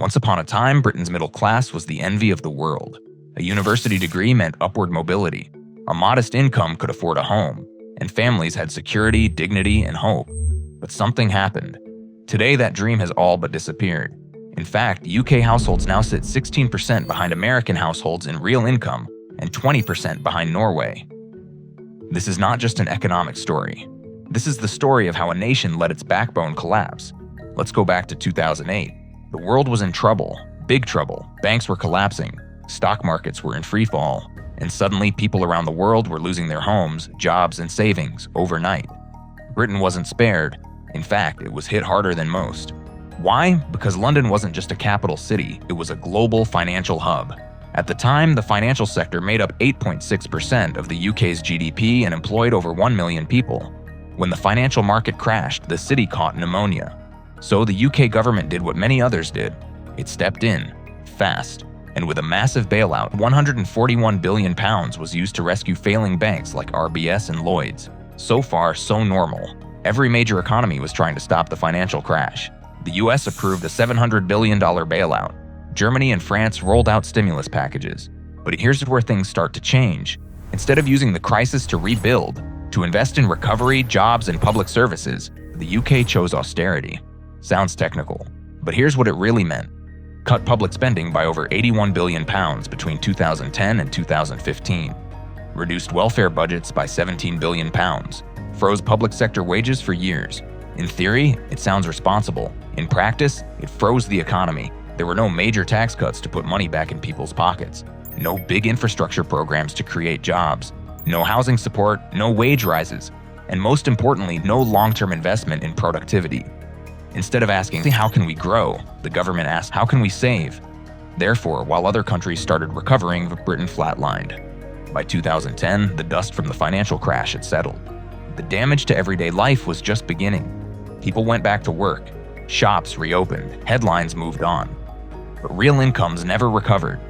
Once upon a time, Britain's middle class was the envy of the world. A university degree meant upward mobility. A modest income could afford a home, and families had security, dignity, and hope. But something happened. Today, that dream has all but disappeared. In fact, UK households now sit 16% behind American households in real income and 20% behind Norway. This is not just an economic story. This is the story of how a nation let its backbone collapse. Let's go back to 2008. The world was in trouble, big trouble. Banks were collapsing, stock markets were in free fall, and suddenly people around the world were losing their homes, jobs, and savings overnight. Britain wasn't spared. In fact, it was hit harder than most. Why? Because London wasn't just a capital city, it was a global financial hub. At the time, the financial sector made up 8.6% of the UK's GDP and employed over 1 million people. When the financial market crashed, the city caught pneumonia. So the UK government did what many others did. It stepped in, fast, and with a massive bailout, £141 billion was used to rescue failing banks like RBS and Lloyds. So far, so normal. Every major economy was trying to stop the financial crash. The US approved a $700 billion bailout. Germany and France rolled out stimulus packages. But here's where things start to change. Instead of using the crisis to rebuild, to invest in recovery, jobs, and public services, the UK chose austerity. Sounds technical, but here's what it really meant. Cut public spending by over £81 billion between 2010 and 2015. Reduced welfare budgets by £17 billion. Froze public sector wages for years. In theory, it sounds responsible. In practice, it froze the economy. There were no major tax cuts to put money back in people's pockets. No big infrastructure programs to create jobs. No housing support, no wage rises. And most importantly, no long-term investment in productivity. Instead of asking, how can we grow? The government asked, how can we save? Therefore, while other countries started recovering, Britain flatlined. By 2010, the dust from the financial crash had settled. The damage to everyday life was just beginning. People went back to work. Shops reopened. Headlines moved on. But real incomes never recovered.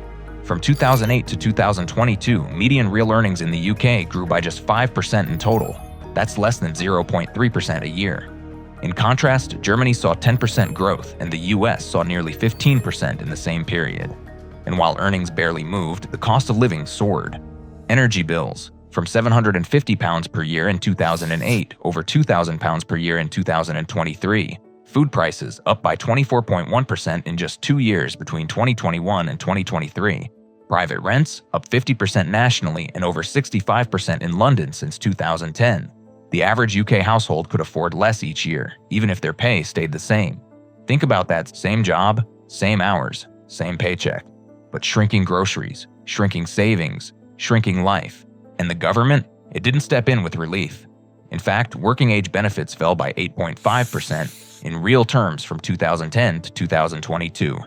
From 2008 to 2022, median real earnings in the UK grew by just 5% in total. That's less than 0.3% a year. In contrast, Germany saw 10% growth and the US saw nearly 15% in the same period. And while earnings barely moved, the cost of living soared. Energy bills, from £750 per year in 2008, over £2,000 per year in 2023. Food prices up by 24.1% in just 2 years between 2021 and 2023. Private rents up 50% nationally and over 65% in London since 2010. The average UK household could afford less each year, even if their pay stayed the same. Think about that: same job, same hours, same paycheck. But shrinking groceries, shrinking savings, shrinking life. And the government? It didn't step in with relief. In fact, working age benefits fell by 8.5% in real terms from 2010 to 2022.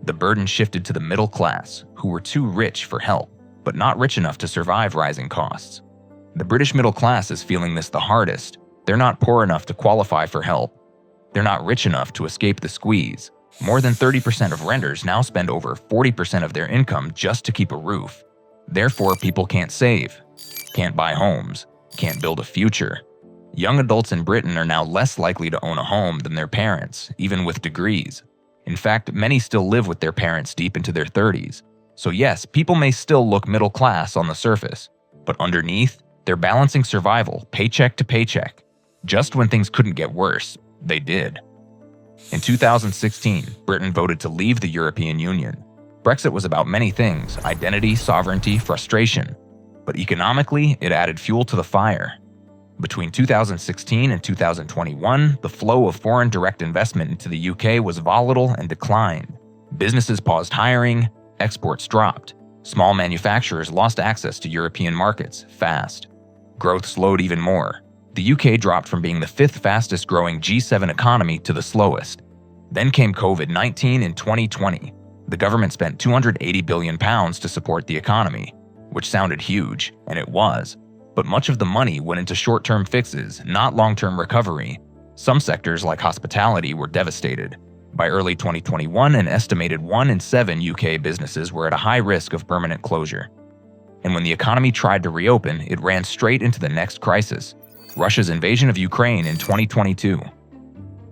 The burden shifted to the middle class, who were too rich for help, but not rich enough to survive rising costs. The British middle class is feeling this the hardest. They're not poor enough to qualify for help. They're not rich enough to escape the squeeze. More than 30% of renters now spend over 40% of their income just to keep a roof. Therefore, people can't save, can't buy homes, can't build a future. Young adults in Britain are now less likely to own a home than their parents, even with degrees. In fact, many still live with their parents deep into their 30s. So yes, people may still look middle class on the surface, but underneath, they're balancing survival paycheck to paycheck. Just when things couldn't get worse, they did. In 2016, Britain voted to leave the European Union. Brexit was about many things: identity, sovereignty, frustration. But economically, it added fuel to the fire. Between 2016 and 2021, the flow of foreign direct investment into the UK was volatile and declined. Businesses paused hiring, exports dropped. Small manufacturers lost access to European markets fast. Growth slowed even more. The UK dropped from being the 5th fastest growing G7 economy to the slowest. Then came COVID-19 in 2020. The government spent £280 billion to support the economy, which sounded huge, and it was. But much of the money went into short-term fixes, not long-term recovery. Some sectors, like hospitality, were devastated. By early 2021, an estimated 1 in 7 UK businesses were at a high risk of permanent closure. And when the economy tried to reopen, it ran straight into the next crisis: Russia's invasion of Ukraine in 2022.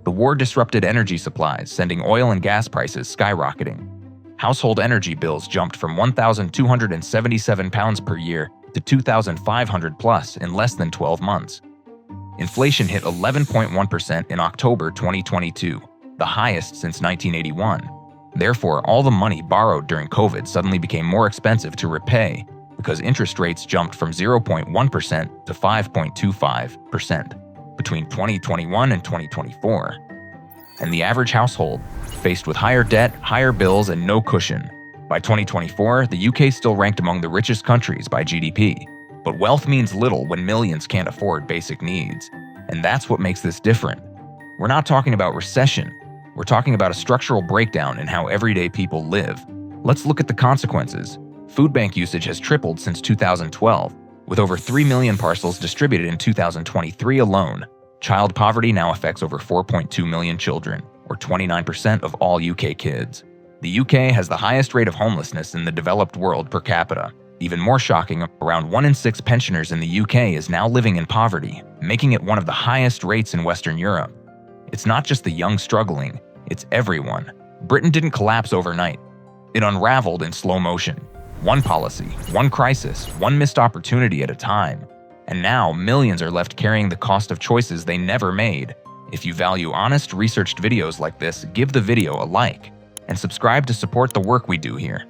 The war disrupted energy supplies, sending oil and gas prices skyrocketing. Household energy bills jumped from £1,277 per year to $2,500 plus in less than 12 months. Inflation hit 11.1% in October 2022, the highest since 1981. Therefore, all the money borrowed during COVID suddenly became more expensive to repay because interest rates jumped from 0.1% to 5.25% between 2021 and 2024. And the average household, faced with higher debt, higher bills, and no cushion. By 2024, the UK still ranked among the richest countries by GDP. But wealth means little when millions can't afford basic needs. And that's what makes this different. We're not talking about recession. We're talking about a structural breakdown in how everyday people live. Let's look at the consequences. Food bank usage has tripled since 2012, with over 3 million parcels distributed in 2023 alone. Child poverty now affects over 4.2 million children, or 29% of all UK kids. The UK has the highest rate of homelessness in the developed world per capita. Even more shocking, around 1 in 6 pensioners in the UK is now living in poverty, making it one of the highest rates in Western Europe. It's not just the young struggling, it's everyone. Britain didn't collapse overnight. It unraveled in slow motion. One policy, one crisis, one missed opportunity at a time. And now, millions are left carrying the cost of choices they never made. If you value honest, researched videos like this, give the video a like, and subscribe to support the work we do here.